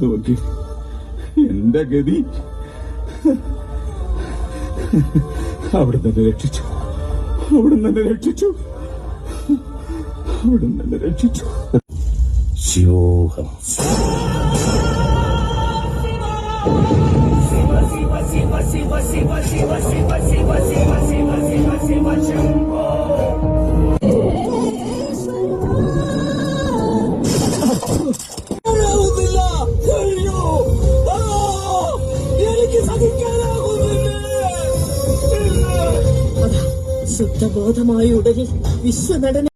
നോക്കി എന്റെ ഗതി. അവിടെ തന്നെ രക്ഷിച്ചു, അവിടെ തന്നെ രക്ഷിച്ചു, അവിടെ തന്നെ രക്ഷിച്ചു. ശിവോഹം. ശുദ്ധബോധമായ ഉടലിൽ വിശ്വനടന